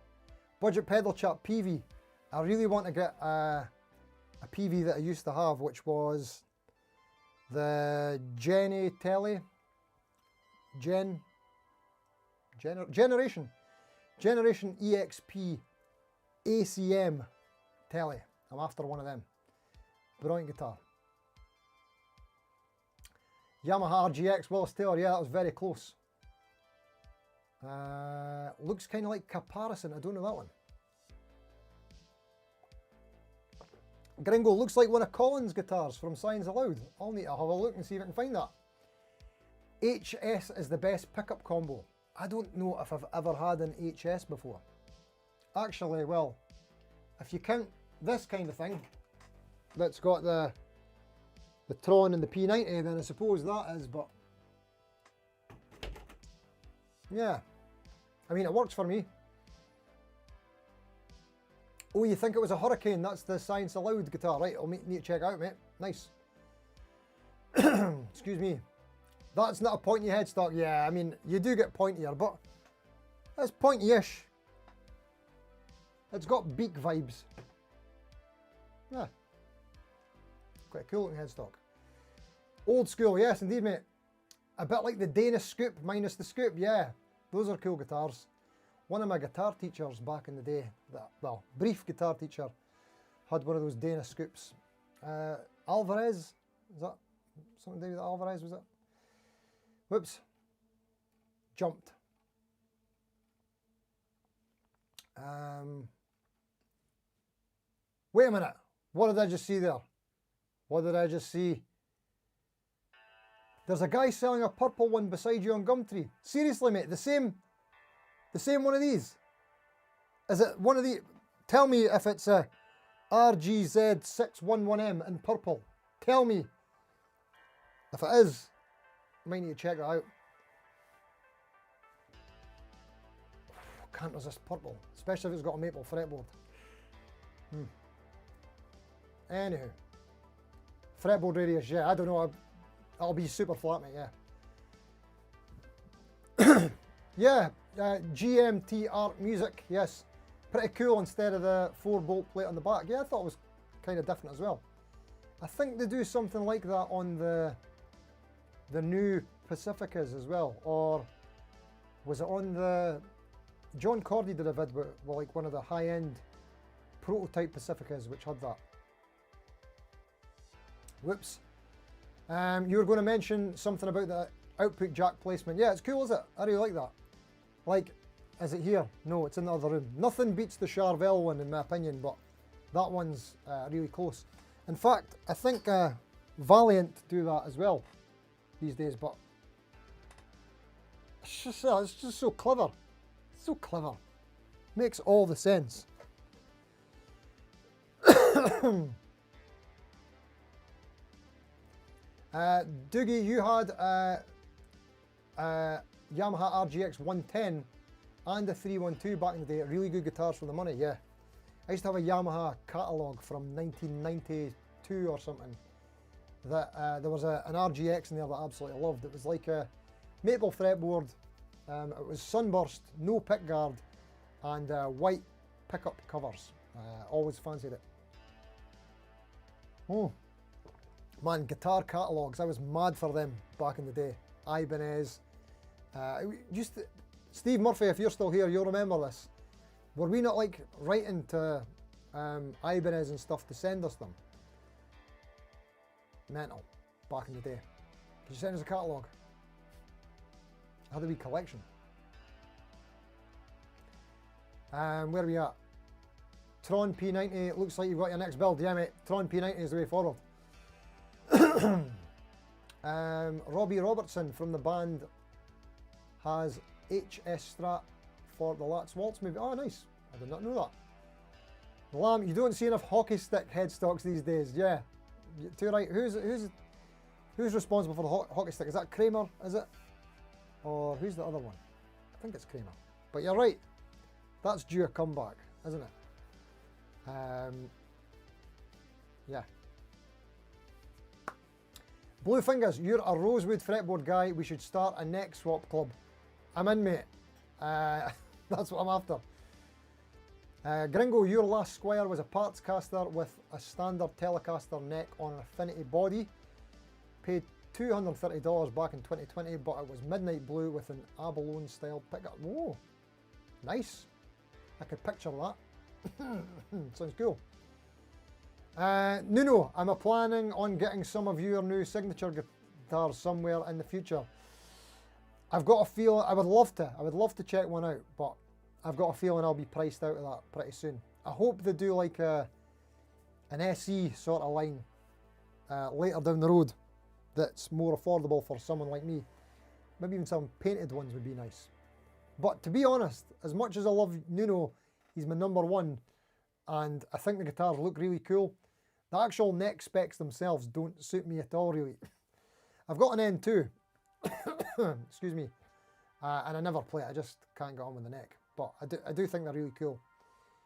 Budget Pedal Chat PV. I really want to get a PV that I used to have, which was the Generation EXP ACM telly. I'm after one of them. Brilliant guitar. Yamaha RGX Willis Taylor. Yeah, that was very close. Looks kind of like Caparison. I don't know that one. Gringo looks like one of Colin's guitars from Signs Aloud. I'll need to have a look and see if I can find that. HS is the best pickup combo. I don't know if I've ever had an HS before. Actually, well, if you count this kind of thing, that's got the Tron and the P90, then I suppose that is, but yeah, I mean, it works for me. Oh, you think it was a Hurricane? That's the Science Aloud guitar, right? I'll need to check it out, mate. Nice. Excuse me. That's not a pointy headstock. Yeah, I mean, you do get pointier, but it's pointy-ish. It's got beak vibes. Yeah. Quite a cool looking headstock. Old school, yes indeed, mate. A bit like the Dana Scoop minus the scoop. Yeah, those are cool guitars. One of my guitar teachers back in the day, well, brief guitar teacher, had one of those Dana Scoops. Alvarez, is that something to do with Alvarez, was it? Whoops. Jumped. Wait a minute. What did I just see there? What did I just see? There's a guy selling a purple one beside you on Gumtree. Seriously, mate, the same one of these? Is it one of the? Tell me if it's a RGZ611M in purple. Tell me. If it is, I might need to check that out. Can't resist purple, especially if it's got a maple fretboard. Anywho, fretboard radius, yeah, I don't know, that'll be super flat, mate, yeah. Yeah, GMT Art Music, yes. Pretty cool instead of the 4-bolt plate on the back. Yeah, I thought it was kind of different as well. I think they do something like that on the new Pacificas as well, or was it on the... John Cordy did a vid with like one of the high-end prototype Pacificas which had that. Whoops. You were going to mention something about the output jack placement. Yeah, it's cool, is it? I really like that. Like, is it here? No, it's in the other room. Nothing beats the Charvel one in my opinion, but that one's really close. In fact, I think Valiant do that as well these days, but it's just so clever. So clever. Makes all the sense. Doogie, you had Yamaha RGX 110 and a 312 back in the day. Really good guitars for the money, yeah. I used to have a Yamaha catalogue from 1992 or something. That there was an RGX in there that I absolutely loved. It was like a maple fretboard. It was sunburst, no pickguard, and white pickup covers. Always fancied it. Oh, man, guitar catalogues. I was mad for them back in the day. Ibanez. Steve Murphy, if you're still here, you'll remember this. Were we not like writing to Ibanez and stuff to send us them? Mental. Back in the day. Could you send us a catalogue? I had a wee collection. Where are we at? Tron P90, looks like you've got your next build. Yeah, mate, Tron P90 is the way forward. Robbie Robertson from the band has HS Strat for the Latz Waltz movie. Oh, nice. I did not know that. Lamb, you don't see enough hockey stick headstocks these days. Yeah, too right. Who's responsible for the hockey stick? Is that Kramer, is it? Or who's the other one? I think it's Kramer. But you're right. That's due a comeback, isn't it? Yeah. Blue Fingers, you're a Rosewood fretboard guy. We should start a neck swap club. I'm in, mate. That's what I'm after. Gringo, your last Squire was a parts caster with a standard Telecaster neck on an Affinity body. Paid $230 back in 2020, but it was midnight blue with an abalone style pickup. Whoa, nice. I could picture that. Sounds cool. Nuno, I'm planning on getting some of your new signature guitars somewhere in the future. I've got a feeling, I would love to check one out, but I've got a feeling I'll be priced out of that pretty soon. I hope they do like an SE sort of line later down the road that's more affordable for someone like me. Maybe even some painted ones would be nice. But to be honest, as much as I love Nuno, he's my number one, and I think the guitars look really cool. The actual neck specs themselves don't suit me at all, really. I've got an N2, excuse me, and I never play it. I just can't get on with the neck. But I do think they're really cool.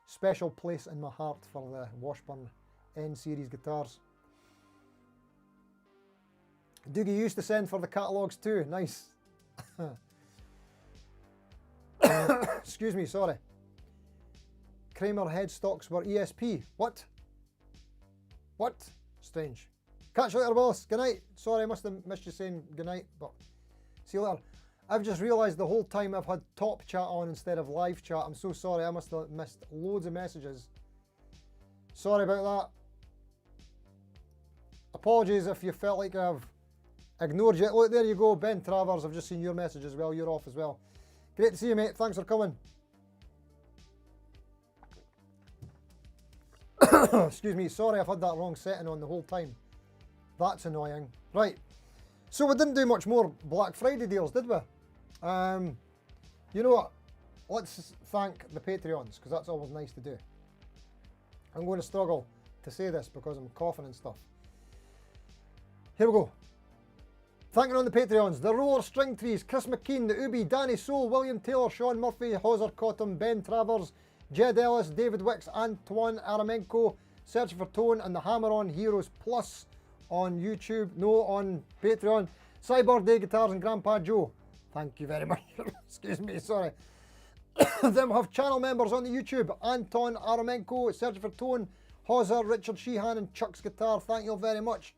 Special place in my heart for the Washburn N series guitars. Doogie used to send for the catalogues too. Nice. Excuse me, sorry. Kramer headstocks were ESP. What? What? Strange. Catch you later, boss. Good night. Sorry, I must have missed you saying good night, but see you later. I've just realised the whole time I've had top chat on instead of live chat. I'm so sorry. I must have missed loads of messages. Sorry about that. Apologies if you felt like I've ignored you. Look, there you go. Ben Travers, I've just seen your message as well. You're off as well. Great to see you, mate. Thanks for coming. Excuse me. Sorry, I've had that wrong setting on the whole time. That's annoying. Right. So we didn't do much more Black Friday deals, did we? You know what? Let's thank the Patreons, because that's always nice to do. I'm going to struggle to say this because I'm coughing and stuff. Here we go. Thanking on the Patreons, the Roller String Trees, Chris McKean, the Ubi, Danny Soul, William Taylor, Sean Murphy, Hauser Cotton, Ben Travers, Jed Ellis, David Wicks, Antoine Aramenko, Searching for Tone, and the Hammer On Heroes Plus on YouTube, no, on Patreon. Cyborg Day Guitars and Grandpa Joe. Thank you very much. Excuse me, sorry. Then we have channel members on the YouTube. Anton Aramenko, Searching for Tone, Hauser, Richard Sheehan, and Chuck's Guitar. Thank you all very much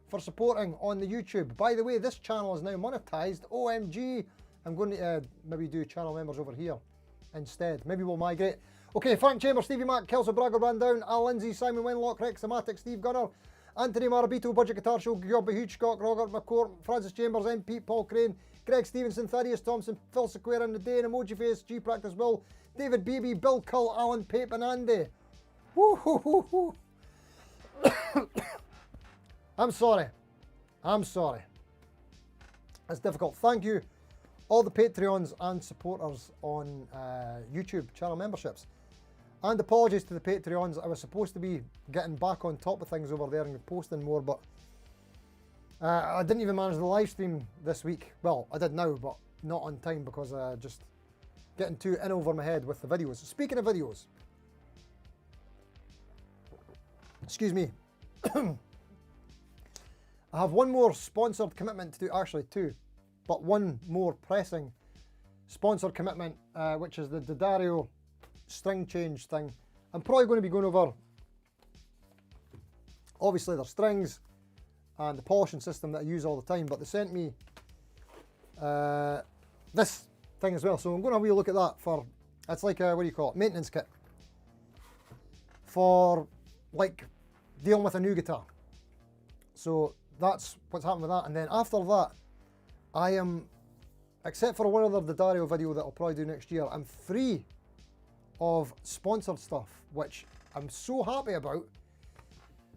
for supporting on the YouTube. By the way, this channel is now monetized. OMG. I'm going to maybe do channel members over here instead. Maybe we'll migrate. Okay, Frank Chambers, Stevie Mac, Kelso Bragger, Brandown, Al Lindsay, Simon Wenlock, Rex Amatic, Steve Gunner, Anthony Marabito, Budget Guitar Show, Gobby Hitchcock, Robert McCourt, Francis Chambers, MP, Paul Crane, Greg Stevenson, Thaddeus Thompson, Phil Sequeira in the Day, Emoji Face, G Practice Will, David Beebe, Bill Cull, Alan Pape, and Andy. Woo hoo hoo hoo. I'm sorry. I'm sorry. It's difficult. Thank you, all the Patreons and supporters on YouTube channel memberships. And apologies to the Patreons. I was supposed to be getting back on top of things over there and posting more, but I didn't even manage the live stream this week. Well, I did now, but not on time because just getting too in over my head with the videos. Speaking of videos, excuse me, I have one more sponsored commitment to do, actually two, but one more pressing sponsored commitment, which is the D'Addario string change thing. I'm probably going to be going over, obviously their strings and the polishing system that I use all the time, but they sent me this thing as well, so I'm going to have a wee look at that for, it's like a, what do you call it, maintenance kit for like dealing with a new guitar. So that's what's happened with that, and then after that I am, except for one other D'Addario video that I'll probably do next year, I'm free of sponsored stuff, which I'm so happy about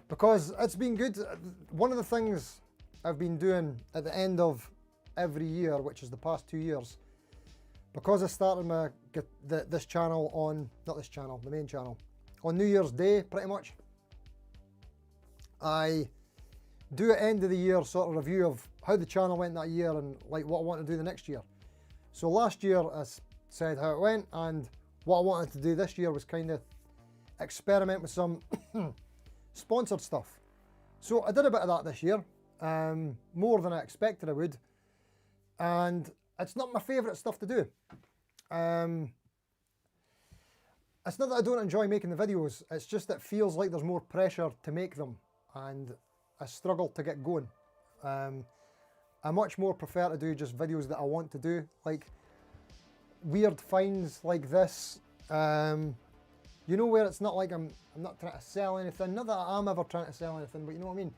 because it's been good. One of the things I've been doing at the end of every year, which is the past 2 years, because I started my this channel on, not this channel, the main channel, on New Year's Day pretty much, I do at end of the year sort of review of how the channel went that year and like what I want to do the next year. So last year I said how it went, and what I wanted to do this year was kind of experiment with some sponsored stuff. So I did a bit of that this year, more than I expected I would, and it's not my favourite stuff to do. It's not that I don't enjoy making the videos, it's just that it feels like there's more pressure to make them and I struggle to get going. I much more prefer to do just videos that I want to do, like weird finds like this, you know, where it's not like I'm not trying to sell anything, not that I am ever trying to sell anything, but you know what I mean.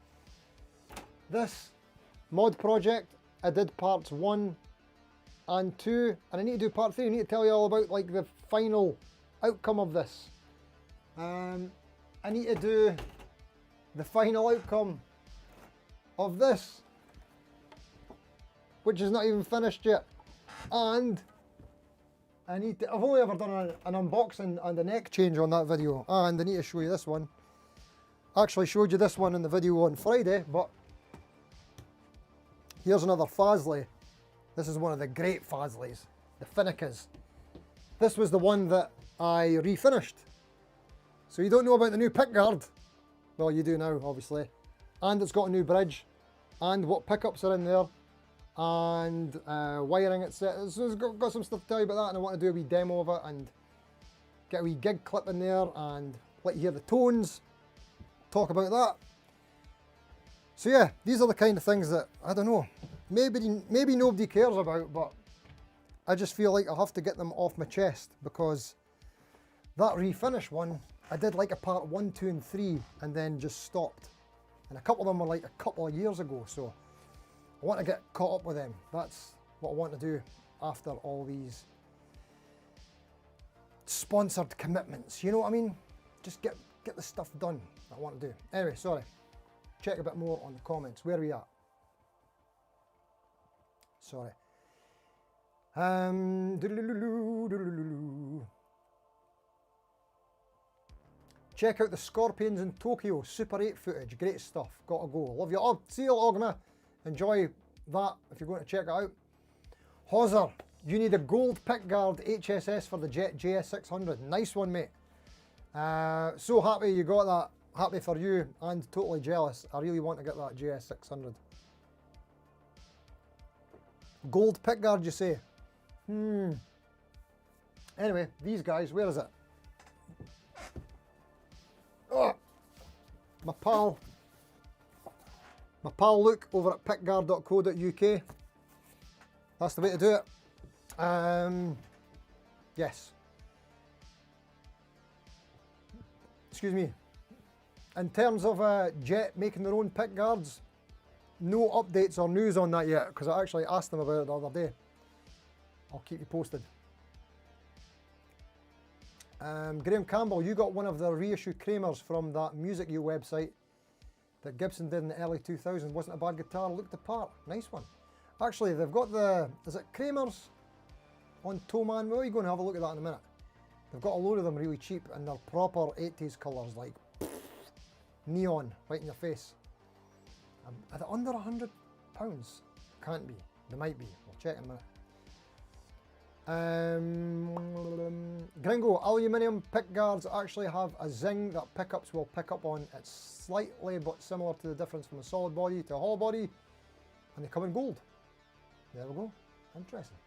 This mod project, I did parts 1 and 2, and I need to do part 3. I need to tell you all about like the final outcome of this. I need to do the final outcome of this, which is not even finished yet, and I need to, I've only ever done an unboxing and a neck change on that video, and I need to show you this one. I actually showed you this one in the video on Friday, but here's another Fasley. This is one of the great Fasleys, the Finicas. This was the one that I refinished. So you don't know about the new pickguard? Well, you do now, obviously. And it's got a new bridge, and what pickups are in there, and wiring, etc. So it's got some stuff to tell you about that, and I want to do a wee demo of it and get a wee gig clip in there and let you hear the tones, talk about that. So yeah, these are the kind of things that, I don't know, maybe nobody cares about, but I just feel like I'll have to get them off my chest, because that refinish one, I did like a part 1, 2 and 3 and then just stopped. And a couple of them were like a couple of years ago, so I want to get caught up with them. That's what I want to do after all these sponsored commitments, you know what I mean? Just get the stuff done I want to do. Anyway, sorry. Check a bit more on the comments. Where are we at? Sorry. Check out the Scorpions in Tokyo Super 8 footage. Great stuff. Gotta go. Love you. Oh, see you, Ogma. Enjoy that if you're going to check it out. Hauser, you need a gold pickguard HSS for the Jet JS600. Nice one, mate. So happy you got that. Happy for you and totally jealous. I really want to get that JS600. Gold pickguard, you say? Anyway, these guys, where is it? Oh, my pal Luke over at pickguard.co.uk. That's the way to do it. Yes. Excuse me. In terms of Jet making their own pickguards, no updates or news on that yet, because I actually asked them about it the other day. I'll keep you posted. Graham Campbell, you got one of the reissue Kramers from that Music U website that Gibson did in the early 2000s. Wasn't a bad guitar, looked the part. Nice one. Actually, they've got the, is it Kramer's on Thomann? Well, you're going to have a look at that in a minute. They've got a load of them really cheap, and they're proper 80s colours, like neon, right in your face. Are they under £100? Can't be. They might be. We'll check in a minute. Gringo, aluminium pick guards actually have a zing that pickups will pick up on. It's slightly but similar to the difference from a solid body to a hollow body, and they come in gold. There we go. Interesting.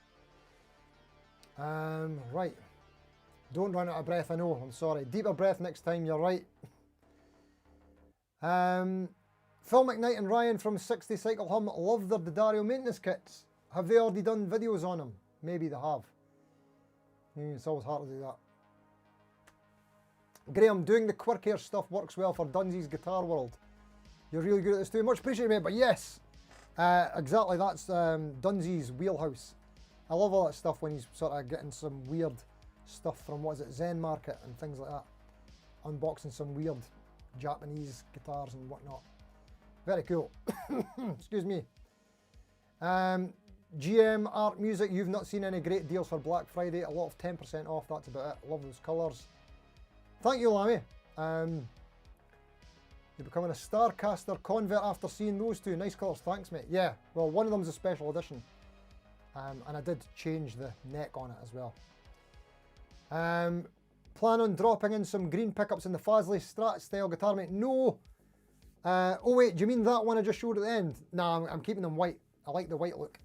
Right. Don't run out of breath, I know. I'm sorry. Deeper breath next time, you're right. Phil McKnight and Ryan from 60 Cycle Hum love their D'Addario maintenance kits. Have they already done videos on them? Maybe they have. It's always hard to do that. Graham, doing the quirkier stuff works well for Dunzy's Guitar World. You're really good at this too. Much appreciated, mate. But yes, exactly. That's Dunzy's wheelhouse. I love all that stuff when he's sort of getting some weird stuff from, what is it, Zen Market and things like that. Unboxing some weird Japanese guitars and whatnot. Very cool. Excuse me. GM Art Music, you've not seen any great deals for Black Friday. A lot of 10% off, that's about it. Love those colours. Thank you, Lammy. You're becoming a Starcaster convert after seeing those two. Nice colours, thanks, mate. Yeah, well, one of them's a special edition. And I did change the neck on it as well. Plan on dropping in some green pickups in the Fasley Strat style guitar, mate? No. Oh wait, do you mean that one I just showed at the end? Nah, I'm keeping them white. I like the white look.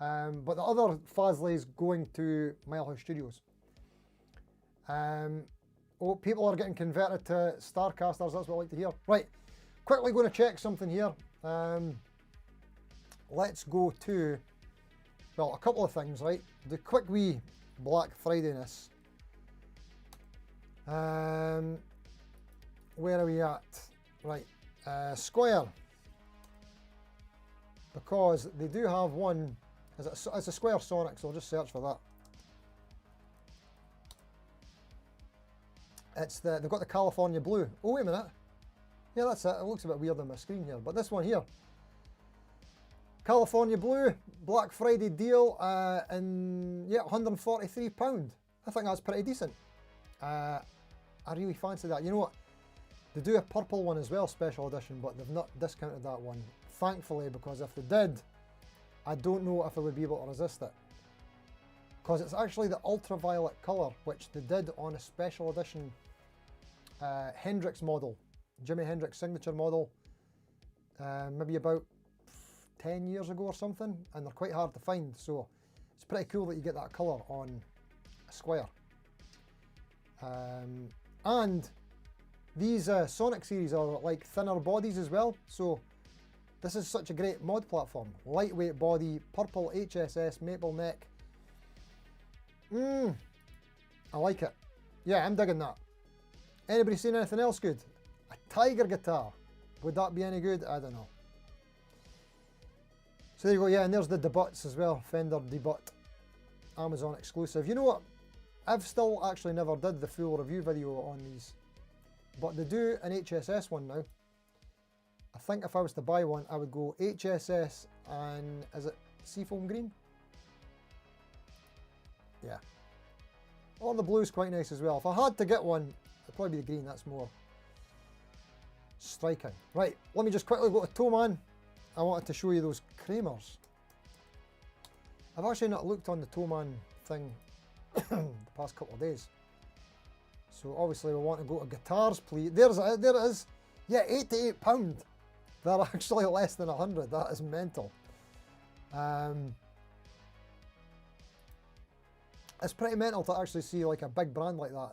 But the other Fasley is going to Milehouse Studios. Oh, people are getting converted to Starcasters, that's what I like to hear. Right, quickly going to check something here. Let's go to, well, a couple of things, right? The quick wee Black Friday-ness. Where are we at? Right, Square. Because they do have one, it's a Square Sonic, so I'll just search for that. They've got the California Blue. Oh, wait a minute. Yeah, that's it. It looks a bit weird on my screen here, but this one here. California Blue, Black Friday deal, and yeah, £143. I think that's pretty decent. I really fancy that. You know what? They do a purple one as well, special edition, but they've not discounted that one, thankfully, because if they did, I don't know if I would be able to resist it. Because it's actually the ultraviolet colour, which they did on a special edition Hendrix model, Jimi Hendrix signature model, maybe about 10 years ago or something, and they're quite hard to find, so it's pretty cool that you get that colour on a Square. And these Sonic series are like thinner bodies as well, so this is such a great mod platform. Lightweight body, purple HSS, maple neck. I like it. Yeah, I'm digging that. Anybody seen anything else good? A Tiger guitar. Would that be any good? I don't know. So there you go, yeah, and there's the debuts as well. Fender debut. Amazon exclusive. You know what? I've still actually never did the full review video on these. But they do an HSS one now. I think if I was to buy one, I would go HSS and, is it Seafoam Green? Yeah. Or the blue's quite nice as well. If I had to get one, it'd probably be the green, that's more striking. Right, let me just quickly go to Thomann. I wanted to show you those Kramers. I've actually not looked on the Thomann thing the past couple of days. So obviously we want to go to guitars, please. There it is. Yeah, £88. They're actually less than 100. That is mental. It's pretty mental to actually see like a big brand like that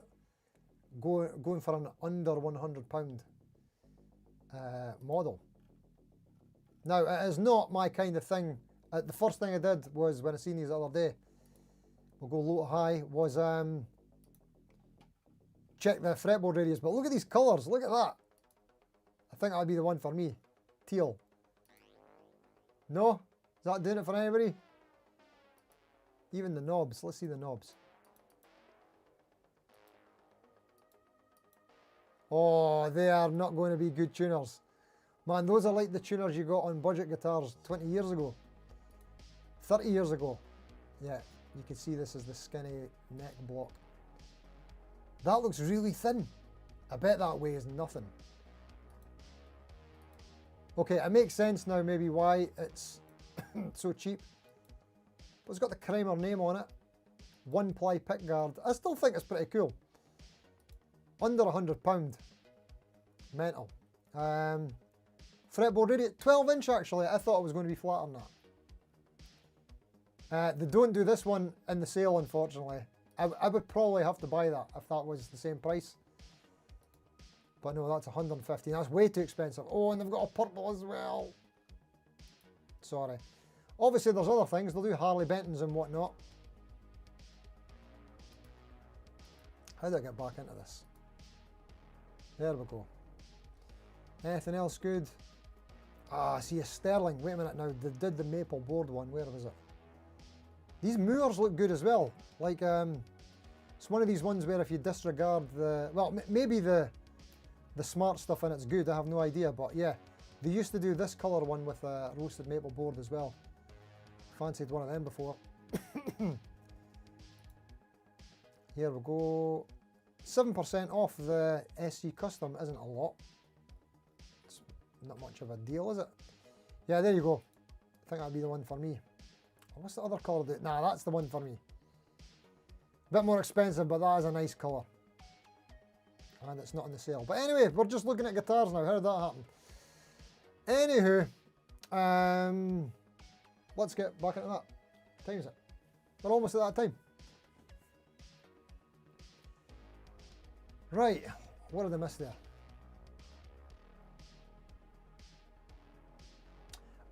going for an under £100 model. Now, it is not my kind of thing. The first thing I did was, when I seen these the other day, we'll go low to high, was check the fretboard radius. But look at these colours, look at that. I think that would be the one for me. Teal. No? Is that doing it for anybody? Even the knobs, let's see the knobs. Oh, they are not going to be good tuners. Man, those are like the tuners you got on budget guitars 20 years ago. 30 years ago. Yeah, you can see this is the skinny neck block. That looks really thin. I bet that weighs nothing. Okay, it makes sense now maybe why it's so cheap. But it's got the Kramer name on it. 1-ply pickguard. I still think it's pretty cool. Under £100. Mental. Fretboard radius, 12 inch actually. I thought it was going to be flatter than that. They don't do this one in the sale, unfortunately. I would probably have to buy that if that was the same price. But no, that's 115. That's way too expensive. Oh, and they've got a purple as well. Sorry. Obviously, there's other things. They'll do Harley Bentons and whatnot. How do I get back into this? There we go. Anything else good? Ah, see a Sterling. Wait a minute now. They did the maple board one. Where was it? These Moors look good as well. Like, it's one of these ones where if you disregard the... Well, maybe the smart stuff in it's good. I have no idea. But yeah, they used to do this colour one with a roasted maple board as well. Fancied one of them before. Here we go. 7% off the SC Custom isn't a lot. It's not much of a deal, is it? Yeah, there you go. I think that'd be the one for me. What's the other colour? Nah, that's the one for me. A bit more expensive, but that is a nice colour. And it's not on the sale. But anyway, we're just looking at guitars now. How did that happen? Anywho, let's get back into that. What time is it? We're almost at that time. Right, what did I miss there?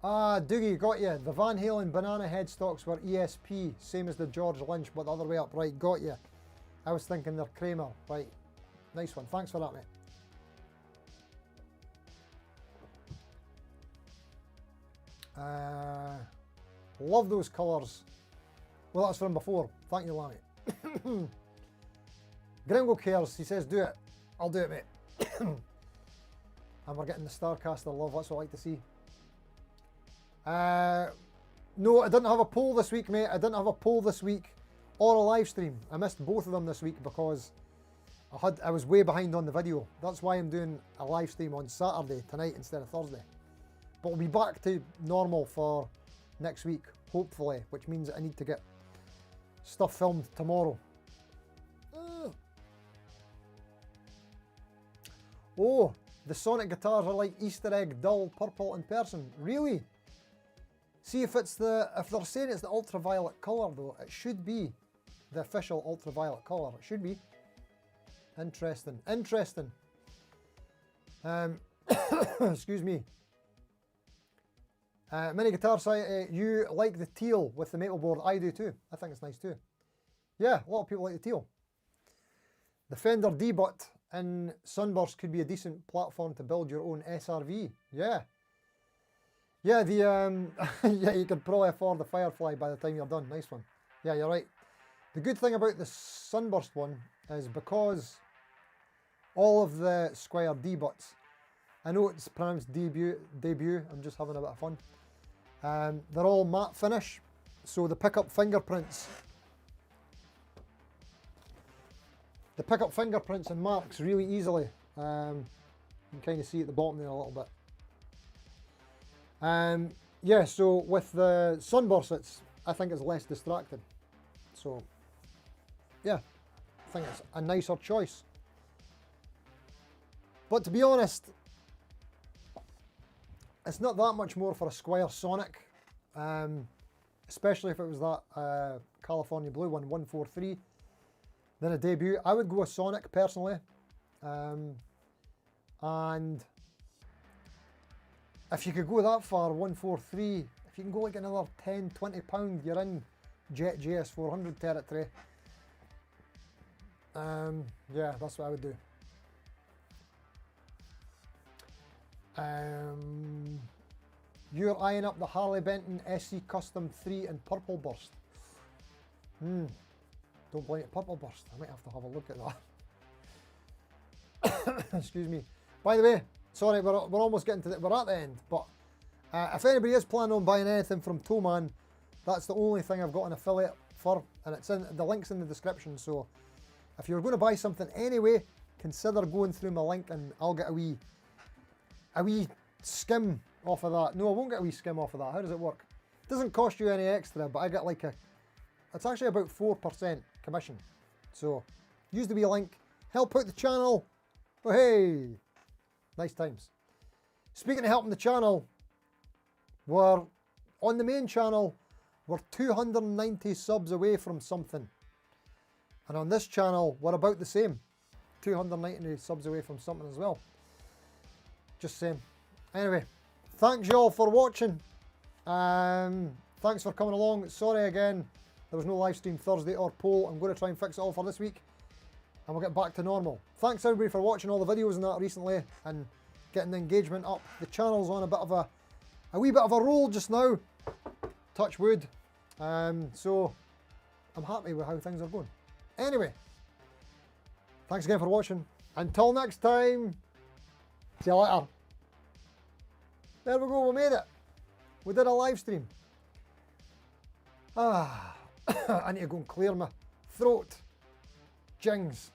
Ah, Doogie, got you. The Van Halen banana headstocks were ESP, same as the George Lynch, but the other way up. Right, got you. I was thinking they're Kramer. Right, nice one. Thanks for that, mate. Love those colours. Well, that's from before. Thank you, Lammy. Gringo cares. He says, do it. I'll do it, mate. And we're getting the Starcaster love. That's what I like to see. No, I didn't have a poll this week, mate. I didn't have a poll this week or a live stream. I missed both of them this week because I was way behind on the video. That's why I'm doing a live stream on Saturday tonight instead of Thursday. But we'll be back to normal for next week, hopefully, which means I need to get stuff filmed tomorrow. Oh, the Sonic guitars are like Easter egg dull purple in person. Really? See if it's if they're saying it's the ultraviolet colour though, it should be the official ultraviolet colour. It should be. Interesting. Interesting. Excuse me. Mini Guitar Site, you like the teal with the maple board. I do too. I think it's nice too. Yeah, a lot of people like the teal. The Fender D-Butt in Sunburst could be a decent platform to build your own SRV. Yeah. Yeah, the yeah, you could probably afford the Firefly by the time you're done. Nice one. Yeah, you're right. The good thing about the Sunburst one is because all of the Squier D-Butts, I know it's pronounced debut, I'm just having a bit of fun. They're all matte finish, so the pickup fingerprints and marks really easily. You can kind of see at the bottom there a little bit. Yeah, so with the Sunburst, I think it's less distracting. So, yeah, I think it's a nicer choice. But to be honest, it's not that much more for a Squier Sonic, especially if it was that California Blue one, 143, than a debut. I would go with Sonic personally, and if you could go that far, 143, if you can go like another 10, 20 pound, you're in Jet JS 400 territory. Yeah, that's what I would do. You're eyeing up the Harley Benton SC Custom 3 in Purple Burst. Don't blame it, Purple Burst. I might have to have a look at that. Excuse me. By the way, Sorry, we're almost getting to the, we're at the end, but if anybody is planning on buying anything from Thomann, that's the only thing I've got an affiliate for, and it's in the link's in the description. So if you're going to buy something anyway, consider going through my link, and I'll get a wee skim off of that. No, I won't get a wee skim off of that. How does it work? It doesn't cost you any extra, but I get like it's actually about 4% commission. So use the wee link, help out the channel. Oh hey, nice times. Speaking of helping the channel, we're on the main channel, we're 290 subs away from something. And on this channel, we're about the same. 290 subs away from something as well. Just saying. Anyway, thanks y'all for watching. Thanks for coming along. Sorry again, there was no live stream Thursday or poll. I'm going to try and fix it all for this week, and we'll get back to normal. Thanks everybody for watching all the videos and that recently, and getting the engagement up. The channel's on a bit of a wee bit of a roll just now. Touch wood. So I'm happy with how things are going. Anyway, thanks again for watching. Until next time, see you later. There we go, we made it. We did a live stream. I need to go and clear my throat. Jings.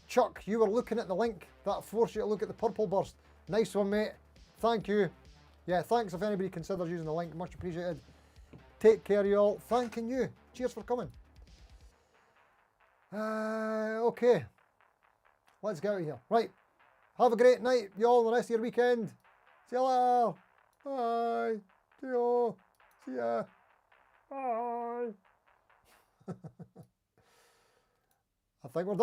Chuck, you were looking at the link. That forced you to look at the purple burst. Nice one, mate. Thank you. Yeah, thanks if anybody considers using the link. Much appreciated. Take care, y'all. Thanking you. Cheers for coming. Okay. Let's get out of here. Right. Have a great night, y'all, the rest of your weekend. See you later. Bye. See you. See ya. Bye. I think we're done.